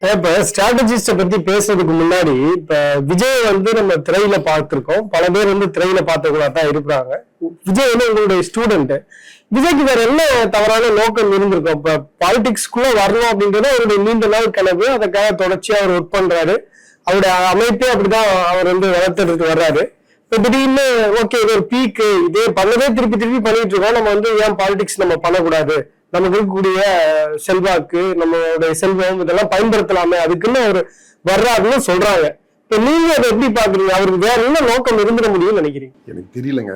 இப்ப ஸ்ட்ராட்டஜிஸ்ட பத்தி பேசுறதுக்கு முன்னாடி இப்ப விஜய் நம்ம திரையில பார்த்திருக்கோம். பல பேர் திரையில பார்த்தவங்களா தான் இருக்கிறாங்க. விஜய் உங்களுடைய ஸ்டூடெண்ட். விஜய்க்கு வேற என்ன தவறான நோக்கம் இருந்திருக்கும்? இப்ப பாலிடிக்ஸ்குள்ள வரணும் அப்படின்றது அவருடைய நீண்ட நாள் கனவு. அதுக்காக தொடர்ச்சியா அவர் ஒர்க் பண்றாரு. அவருடைய அமைப்பே அப்படிதான் அவர் வளர்த்துட்டு வர்றாரு. இப்ப திடீர்னு ஓகே இது ஒரு பீக்கு, இதே பண்ணதே திருப்பி திருப்பி பண்ணிட்டு இருக்கோம், நம்ம ஏன் பாலிடிக்ஸ் நம்ம பண்ணக்கூடாது, நமக்கு இருக்கக்கூடிய செல்வாக்கு நம்மளுடைய செல்வம் இதெல்லாம் பயன்படுத்தலாமே, அதுக்குன்னு அவர் வர்றாருன்னு சொல்றாங்க. இப்ப நீங்க அதை எப்படி பாக்குறீங்க? அவருக்கு வேற என்ன நோக்கம் இருந்துட முடியும்னு நினைக்கிறீங்க? எனக்கு தெரியலங்க.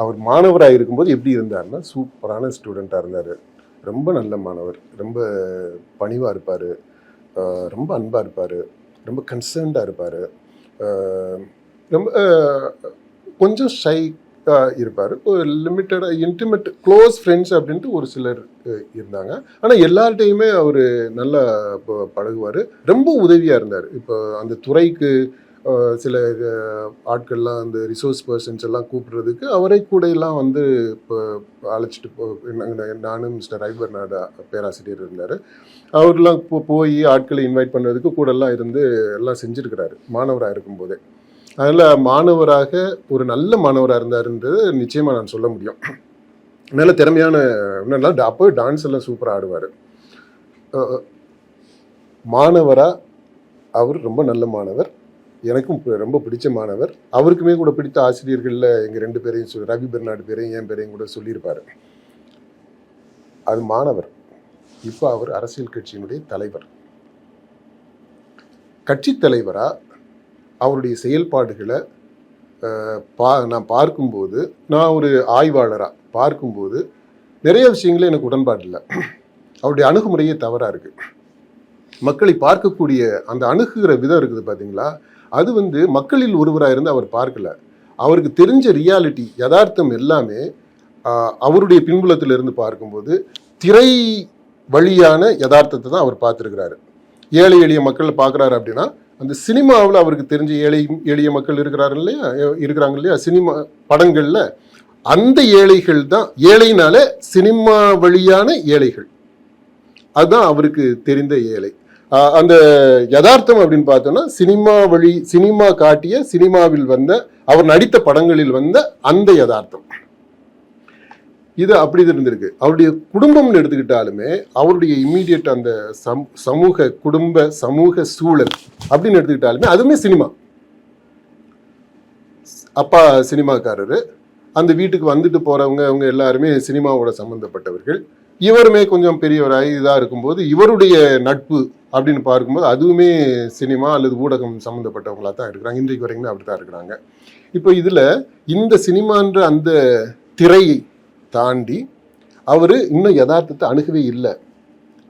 அவர் மாணவராக இருக்கும்போது எப்படி இருந்தாருன்னா சூப்பரான ஸ்டூடெண்டா இருந்தாரு. ரொம்ப நல்ல மாணவர், ரொம்ப பணிவா இருப்பாரு, ரொம்ப அன்பா இருப்பாரு, ரொம்ப கன்சர்ன்டா இருப்பாரு, ரொம்ப கொஞ்சம் ஷை இருப்பார். லிமிட்டடாக இன்டிமேட் க்ளோஸ் ஃப்ரெண்ட்ஸ் அப்படின்ட்டு ஒரு சிலர் இருந்தாங்க. ஆனால் எல்லார்ட்டையுமே அவர் நல்லா பழகுவார், ரொம்ப உதவியாக இருந்தார். இப்போ அந்த துறைக்கு சில ஆட்கள்லாம் அந்த ரிசோர்ஸ் பர்சன்ஸ் எல்லாம் கூப்பிடுறதுக்கு அவரை கூட எல்லாம் இப்போ அழைச்சிட்டு நானும் மிஸ்டர் ஐபர்நாடு பேராசிரியர் இருந்தார். அவர்லாம் போய் ஆட்களை இன்வைட் பண்ணுறதுக்கு கூடலாம் இருந்து எல்லாம் செஞ்சுருக்கிறாரு மாணவராக இருக்கும்போதே. அதில் மாணவராக ஒரு நல்ல மாணவராக இருந்தாருன்றது நிச்சயமாக நான் சொல்ல முடியும். நல்ல திறமையான அப்போ டான்ஸ் எல்லாம் சூப்பராக ஆடுவார். மாணவராக அவர் ரொம்ப நல்ல மாணவர், எனக்கும் ரொம்ப பிடிச்ச மாணவர். அவருக்குமே கூட பிடித்த ஆசிரியர்களில் எங்கள் 2 பேரையும் ரவி பெர்னாடு பேரையும் என் பேரையும் கூட சொல்லியிருப்பார். அது மாணவர். இப்போ அவர் அரசியல் கட்சியினுடைய தலைவர். கட்சி தலைவராக அவருடைய செயல்பாடுகளை நான் பார்க்கும்போது, நான் ஒரு ஆய்வாளராக பார்க்கும்போது நிறைய விஷயங்களே எனக்கு உடன்பாடு இல்லை. அவருடைய அணுகுமுறையே தவறாக இருக்குது. மக்களை பார்க்கக்கூடிய அந்த அணுகுகிற விதம் இருக்குது பார்த்தீங்களா, அது மக்களில் ஒருவராக இருந்து அவர் பார்க்கல. அவருக்கு தெரிஞ்ச ரியாலிட்டி யதார்த்தம் எல்லாமே அவருடைய பின்புலத்தில் இருந்து பார்க்கும்போது திரை வழியான யதார்த்தத்தை தான் அவர் பார்த்துருக்கிறாரு. ஏழை எளிய மக்களை பார்க்குறாரு அப்படின்னா அந்த சினிமாவில் அவருக்கு தெரிஞ்ச எளிய மக்கள் இருக்கிறாங்க இல்லையா சினிமா படங்களில், அந்த ஏழைகள் தான் ஏழைனால சினிமா வழியான ஏழைகள். அதுதான் அவருக்கு தெரிந்த ஏழை. அந்த யதார்த்தம் அப்படின்னு பார்த்தோம்னா சினிமா காட்டிய சினிமாவில் வந்த அவர் நடித்த படங்களில் வந்த அந்த யதார்த்தம் இது அப்படி இருந்திருக்கு. அவருடைய குடும்பம்னு எடுத்துக்கிட்டாலுமே அவருடைய இம்மீடியட் அந்த சமூக சூழல் அப்படின்னு எடுத்துக்கிட்டாலுமே அதுவுமே சினிமா. அப்பா சினிமாக்காரரு, அந்த வீட்டுக்கு வந்துட்டு போறவங்க அவங்க எல்லாருமே சினிமாவோட சம்பந்தப்பட்டவர்கள். இவருமே கொஞ்சம் பெரியவராகி இதாக இருக்கும்போது இவருடைய நட்பு அப்படின்னு பார்க்கும்போது அதுவுமே சினிமா அல்லது ஊடகம் சம்மந்தப்பட்டவங்களா தான் இருக்கிறாங்க. இன்றைக்கு வரைக்குமே அப்படி தான் இருக்கிறாங்க. இப்போ இதில் இந்த சினிமான்ற அந்த திரையை தாண்டி அவர் இன்னும் யதார்த்தத்தை அணுகவே இல்லை.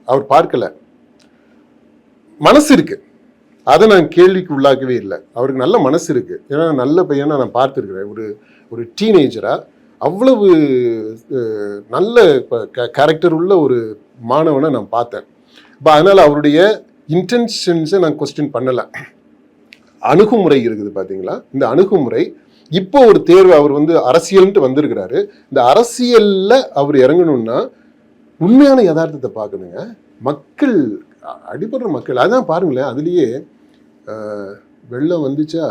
அவர் பார்க்கல. மனசு இருக்கு, அதை நான் கேள்விக்கு உள்ளாக்கவே இல்லை. அவருக்கு நல்ல மனசு இருக்கு. ஏன்னா நல்ல பையனா நான் பார்த்துருக்கிறேன். ஒரு டீனேஜரா அவ்வளவு நல்ல கேரக்டர் உள்ள ஒரு மாணவனை நான் பார்த்தேன். இப்போ அதனால அவருடைய இன்டென்ஷன்ஸை நான் கொஸ்டின் பண்ணலை. அணுகுமுறை இருக்குது பார்த்தீங்களா, இந்த அணுகுமுறை இப்போ ஒரு தேர்வு. அவர் அரசியல்ன்ட்டு வந்திருக்கிறாரு. இந்த அரசியல்ல அவர் இறங்கணும்னா உண்மையான யதார்த்தத்தை பார்க்கணுங்க. மக்கள் அடிபடுற மக்கள் அதான் பாருங்களேன். அதுலேயே வெள்ளம் வந்துச்சா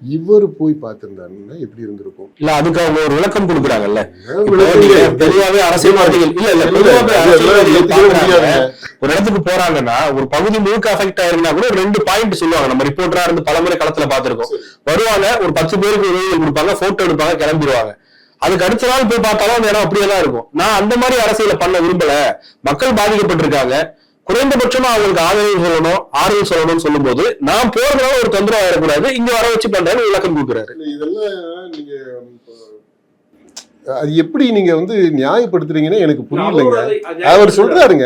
இவர் போய் பார்த்திருந்தாருன்னா எப்படி இருந்திருக்கும்? இல்ல அதுக்கு அவங்க ஒரு விளக்கம் கொடுக்குறாங்கல்ல. ஒரு இடத்துக்கு போறாங்கன்னா ஒரு பகுதி முழுக்க அஃபெக்ட் ஆயிருந்தா கூட 2 பாயிண்ட் சொல்லுவாங்க. நம்ம ரிப்போர்ட்டரா இருந்து பலமுறை களத்துல பார்த்திருக்கோம். வருவாங்க, ஒரு 10 பேருக்கு உதவிகள் கொடுப்பாங்க, போட்டோ எடுப்பாங்க, கிளம்பிடுவாங்க. அதுக்கு அடுத்த நாள் போய் பார்த்தாலும் அந்த இடம் அப்படியேதான் இருக்கும். நான் அந்த மாதிரி அரசியலை பண்ண விரும்பல. மக்கள் பாதிக்கப்பட்டிருக்காங்க, குறைந்தபட்சமா அவங்களுக்கு ஆறுதல் சொல்லணும்னு சொல்லும் போது நான் போறதுனால ஒரு தொந்தரவு ஆயிடக்கூடாது, இங்க வர வச்சு பண்றேன்னு விளக்கம் கொடுக்குறாரு. இதெல்லாம் நீங்க அது எப்படி நீங்க நியாயப்படுத்துறீங்கன்னு எனக்கு புரியலைங்க.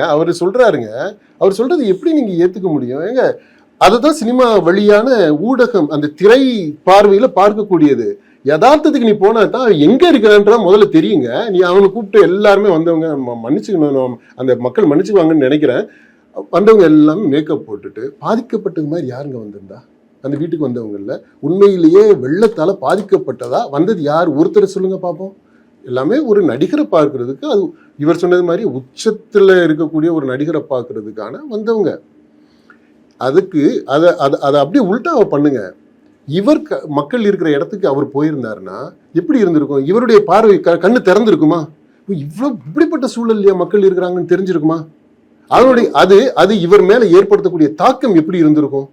அவர் சொல்றது எப்படி நீங்க ஏத்துக்க முடியும்? ஏங்க அதுதான் சினிமா வழியான ஊடகம், அந்த திரை பார்வையில பார்க்கக்கூடியது. யதார்த்தத்துக்கு நீ போனா தான் எங்க இருக்கிறான்றா முதல்ல தெரியுங்க. நீ அவனை கூப்பிட்டு எல்லாருமே வந்தவங்க மன்னிச்சுக்கணும், அந்த மக்கள் மன்னிச்சுக்குவாங்கன்னு நினைக்கிறேன். வந்தவங்க எல்லாமே மேக்கப் போட்டுட்டு பாதிக்கப்பட்டது மாதிரி யாருங்க வந்திருந்தா? அந்த வீட்டுக்கு வந்தவங்கல்ல உண்மையிலேயே வெள்ளத்தால பாதிக்கப்பட்டதா வந்தது யார்? ஒருத்தர் சொல்லுங்க பார்ப்போம். எல்லாமே ஒரு நடிகரை பார்க்கறதுக்கு, அது இவர் சொன்னது மாதிரி உச்சத்துல இருக்கக்கூடிய ஒரு நடிகரை பார்க்கறதுக்கான வந்தவங்க. அதுக்கு அதை அப்படியே உள்டாவை பண்ணுங்க. இவர் மக்கள் இருக்கிற இடத்துக்கு அவர் போயிருந்தாருன்னா எப்படி இருந்திருக்கும்? இவருடைய பார்வை கண்ணு திறந்திருக்குமா? இப்படிப்பட்ட சூழல்லையா மக்கள் இருக்கிறாங்கன்னு தெரிஞ்சிருக்குமா? அதனுடைய அது இவர் மேல ஏற்படுத்தக்கூடிய தாக்கம் எப்படி இருந்திருக்கும்?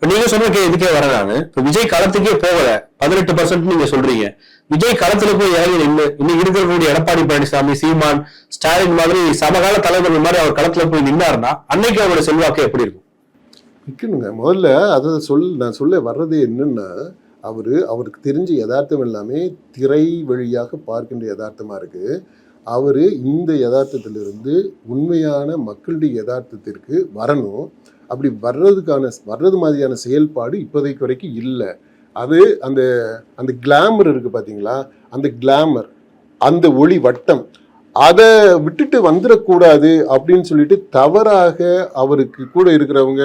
நீங்க சொன்ன இதுக்கே வரலான்னு விஜய் களத்துக்கே போகல 18% நீங்க சொல்றீங்க. விஜய் களத்துல போய் இறங்கி நின்று இன்னைக்கு இருக்கக்கூடிய எடப்பாடி பழனிசாமி, சீமான், ஸ்டாலின் மாதிரி சமகால தலைவர்கள் மாதிரி அவர் களத்துல போய் நின்னாருன்னா அன்னைக்கு அவரோட செல்வாக்கு எப்படி இருக்கும்? நிக்கணுங்க. முதல்ல அதை நான் சொல்ல வர்றது என்னன்னா, அவருக்கு தெரிஞ்ச யதார்த்தம் எல்லாமே திரை வழியாக பார்க்கின்ற யதார்த்தமா இருக்கு. அவரு இந்த யதார்த்தத்திலிருந்து உண்மையான மக்களுடைய யதார்த்தத்திற்கு வரணும். அப்படி வர்றது மாதிரியான செயல்பாடு இப்போதைக்கு வரைக்கும் இல்லை. அது அந்த கிளாமர் இருக்கு பாத்தீங்களா, அந்த கிளாமர், அந்த ஒளி வட்டம், அதை விட்டுட்டு வந்துடக்கூடாது அப்படின்னு சொல்லிட்டு தவறாக அவருக்கு கூட இருக்கிறவங்க.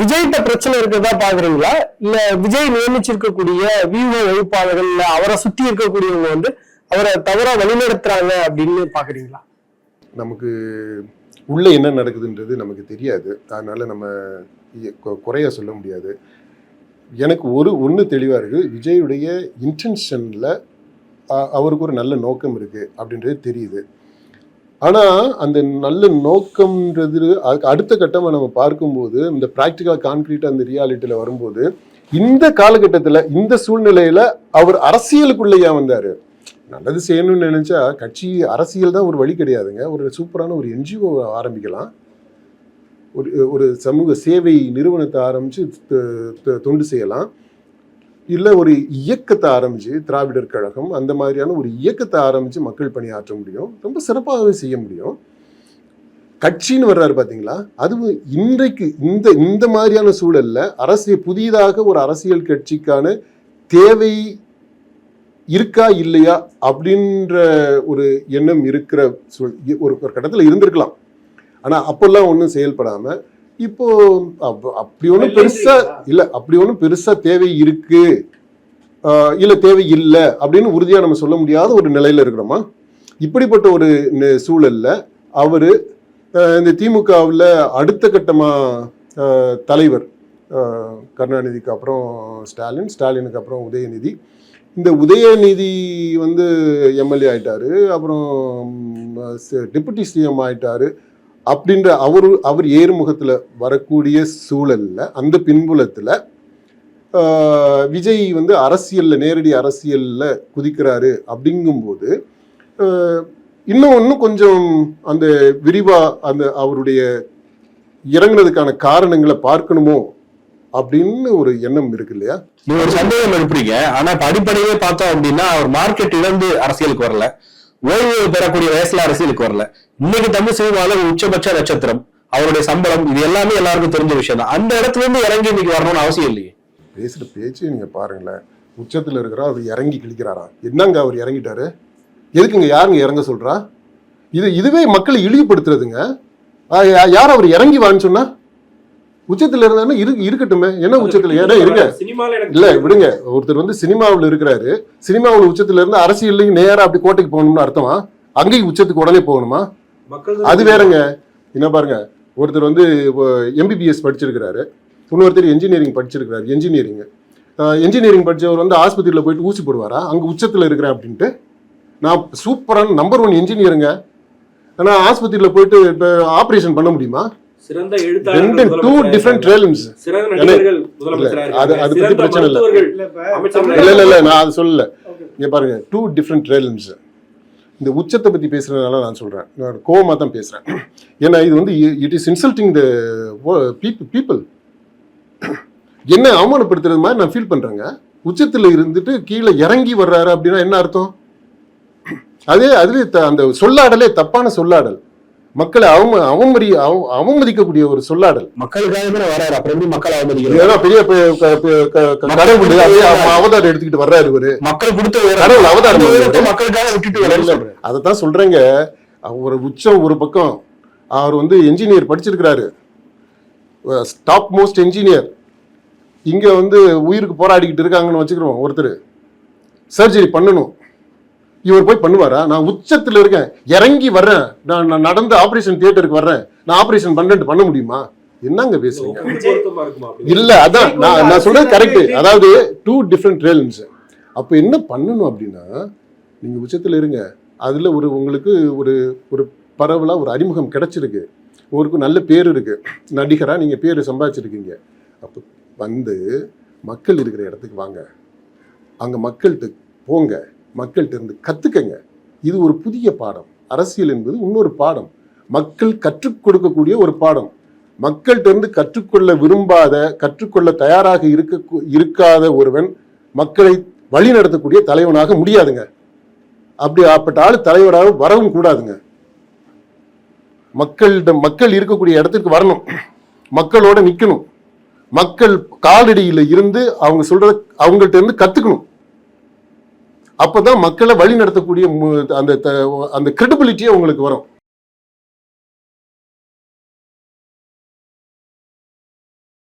விஜய்கிட்ட பிரச்சனை இருக்கிறதா பாக்குறீங்களா, இல்ல விஜய் நியமிச்சிருக்கக்கூடிய வியூக வகுப்பாளர்கள் இல்ல அவரை சுத்தி இருக்கக்கூடியவங்க வந்து அவரை தவறா வழிநடத்துறாங்க அப்படின்னு பாக்குறீங்களா? நமக்கு உள்ள என்ன நடக்குதுன்றது நமக்கு தெரியாது. அதனால நம்ம குறைய சொல்ல முடியாது. எனக்கு ஒன்று தெளிவா இருக்கு, விஜயுடைய இன்டென்ஷன்ல அவருக்கு ஒரு நல்ல நோக்கம் இருக்கு அப்படின்றது தெரியுது. ஆனா அந்த நல்ல நோக்கம்ன்றது அடுத்த கட்டமா நம்ம பார்க்கும்போது, இந்த பிராக்டிக்கலா கான்கிரீட்டா அந்த ரியாலிட்டியில வரும்போது, இந்த காலகட்டத்துல இந்த சூழ்நிலையில அவர் அரசியலுக்குள்ளேயா வந்தாரு. நல்லது செய்யணும்னு நினைச்சா கட்சி அரசியல் தான் ஒரு வழி கிடையாதுங்க. ஒரு சூப்பரான ஒரு என்ஜிஓ ஆரம்பிக்கலாம், ஒரு சமூக சேவை நிறுவனத்தை ஆரம்பிச்சு தொண்டு செய்யலாம், இல்லை ஒரு இயக்கத்தை ஆரம்பிச்சு திராவிடர் கழகம் அந்த மாதிரியான ஒரு இயக்கத்தை ஆரம்பிச்சு மக்கள் பணியாற்ற முடியும், ரொம்ப சிறப்பாகவே செய்ய முடியும். கட்சின்னு வர்றாரு பாத்தீங்களா, அதுவும் இன்றைக்கு இந்த மாதிரியான சூழல்ல புதிதாக ஒரு அரசியல் கட்சிக்கான தேவை இருக்கா இல்லையா அப்படின்ற ஒரு எண்ணம் இருக்கிற ஒரு கட்டத்தில் இருந்திருக்கலாம். ஆனா அப்பெல்லாம் ஒன்றும் செயல்படாம இப்போ அப்படி ஒன்றும் பெருசா தேவை இருக்கு இல்ல தேவை இல்லை அப்படின்னு உறுதியா நம்ம சொல்ல முடியாத ஒரு நிலையில இருக்கிறோமா? இப்படிப்பட்ட ஒரு சூழல்ல அவரு இந்த திமுகவில் அடுத்த கட்டமா தலைவர் கருணாநிதிக்கு அப்புறம் ஸ்டாலினுக்கு அப்புறம் உதயநிதி. இந்த உதயநிதி வந்து எம்எல்ஏ ஆயிட்டாரு, அப்புறம் டெபுட்டி சிஎம் ஆயிட்டாரு அப்படின்ற அவர் ஏறுமுகத்துல வரக்கூடிய சூழல்ல, அந்த பின்புலத்துல விஜய் வந்து நேரடி அரசியல்ல குதிக்கிறாரு. அப்படிங்கும்போது இன்னும் கொஞ்சம் அந்த விரிவா அவருடைய இறங்குனதுக்கான காரணங்களை பார்க்கணுமோ அப்படின்னு ஒரு எண்ணம் இருக்கு இல்லையா? நீங்க ஒரு சந்தேகம் எழுப்புறீங்க. ஆனா இப்ப அடிப்படையே பார்த்தோம் அப்படின்னா அவர் மார்க்கெட் இழந்து அரசியலுக்கு வரல, ஓய்வு பெறக்கூடிய வயசுல அரசியலுக்கு வரல. இன்னைக்கு தமிழ் சினிமால உச்சபட்ச நட்சத்திரம், அவருடைய சம்பளம், இது எல்லாமே எல்லாருக்கும் தெரிஞ்ச விஷயம் தான். அந்த இடத்துல இருந்து இறங்கி இன்னைக்கு வரணும்னு அவசியம் இல்லையே. பேசுற பேச்சு நீங்க பாருங்களேன், உச்சத்துல இருக்கிறா அவர் இறங்கி கிழிக்கிறாரா? என்னங்க அவர் இறங்கிட்டாரு? எதுக்குங்க யாருங்க இறங்க சொல்றா? இதுவே மக்களை இழிவுபடுத்துறதுங்க. யார் அவர் இறங்கி வான்னு சொன்னா? உச்சத்துல இருந்தா இருக்கட்டுமே, என்ன உச்சத்துல ஏன்னா இருங்க இல்ல விடுங்க. ஒருத்தர் வந்து சினிமாவில் இருக்கிறாரு, சினிமாவில் உச்சத்துல இருந்து அரசியல்லையும் நேரா அப்படி கோட்டைக்கு போகணும்னு அர்த்தமா? அங்கேயும் உச்சத்துக்கு உடனே போகணுமா? அது வேறங்க. என்ன பாருங்க, ஒருத்தர் வந்து எம்பிபிஎஸ் படிச்சிருக்கிறாரு, இன்னொருத்தர் என்ஜினியரிங் படிச்சிருக்கிறாரு. என்ஜினியரிங் படிச்சவர் வந்து ஆஸ்பத்திரியில போயிட்டு ஊசி போடுவாரா அங்க உச்சத்துல இருக்கிறேன் அப்படின்ட்டு? நான் சூப்பரான நம்பர் 1 என்ஜினியருங்க, ஆனா ஆஸ்பத்திரியில போயிட்டு இப்ப ஆபரேஷன் பண்ண முடியுமா? சிறந்த டூ டிஃபரண்ட் ரேலம்ஸ். அது பத்தி பிரச்சனை இல்ல, நான் அது சொல்லல. இங்க பாருங்க, 2 டிஃபரெண்ட் ரேலம்ஸ். இந்த உச்சத்தை பத்தி பேசுறதுனால நான் சொல்றேன், நான் கோவமா தான் பேசுறேன். ஏன்னா இது வந்து it is insulting the people. என்ன அவமானப்படுத்துறது மாதிரி நான் ஃபீல் பண்றேங்க. உச்சத்துல இருந்துட்டு கீழே இறங்கி வர்றாரு அப்படின்னா என்ன அர்த்தம்? அதுவே அந்த சொல்லாடலே தப்பான சொல்லாடல், மக்களை அவமதிக்கக்கூடிய ஒரு சொல்லாடல். மக்களுக்காக வர்றாரு, அப்புறம் எப்படி மக்கள் அவமதிக்கிறாங்க? பெரிய கடவுள் அவதாரம் எடுத்துக்கிட்டு வர்றாரு இவரு. மக்கள் கொடுத்த கடவுள் அவதாரம் மக்களுக்காக விட்டுட்டு வர்றாரு. அதைத்தான் சொல்றேங்க. ஒரு உச்சம் ஒரு பக்கம், அவர் வந்து என்ஜினியர் படிச்சிருக்கிறாரு, டாப் மோஸ்ட் என்ஜினியர். இங்க வந்து உயிருக்கு போராடிக்கிட்டு இருக்காங்கன்னு வச்சுக்கிறோம். ஒருத்தர் சர்ஜரி பண்ணணும், இவர் போய் பண்ணுவாரா? நான் உச்சத்துல இருக்கேன், இறங்கி வர்றேன், நான் நடந்து ஆபரேஷன் தியேட்டருக்கு வர்றேன், நான் ஆபரேஷன் பண்ண முடியுமா? என்னங்க பேசுறீங்க? பொருத்தமா இருக்குமா அப்படி? இல்ல அதான் நான் சொல்றது கரெக்ட். அதாவது 2 டிஃப்ரெண்ட் realms. அப்ப என்ன பண்ணணும் அப்படின்னா, நீங்க உச்சத்துல இருங்க, அதுல உங்களுக்கு ஒரு பரவலா ஒரு அறிமுகம் கிடைச்சிருக்கு, உங்களுக்கு நல்ல பேர் இருக்கு, நடிகரா நீங்க பேர் சம்பாதிச்சிருக்கீங்க. அப்ப வந்து மக்கள் இருக்கிற இடத்துக்கு வாங்க, அங்க மக்கள்கிட்ட போங்க, மக்கள்கிட்ட இருந்து கத்துக்கங்க. இது ஒரு புதிய பாடம். அரசியல் என்பது இன்னொரு பாடம், மக்கள் கற்றுக் கொடுக்கக்கூடிய ஒரு பாடம். மக்கள்கிட்ட இருந்து கற்றுக்கொள்ள விரும்பாத, கற்றுக்கொள்ள தயாராக இருக்காத ஒருவன் மக்களை வழி நடத்தக்கூடிய தலைவனாக முடியாதுங்க. அப்படி அப்பட்ட ஆளு தலைவராக வரவும் கூடாதுங்க. மக்கள் இருக்கக்கூடிய இடத்துக்கு வரணும், மக்களோட நிக்கணும், மக்கள் காலடியில இருந்து அவங்க சொல்றத அவங்கள்ட்ட இருந்து கத்துக்கணும். அப்பதான் மக்களை வழி நடத்தக்கூடிய அந்த கிரெடிபிலிட்டியே உங்களுக்கு வரும்.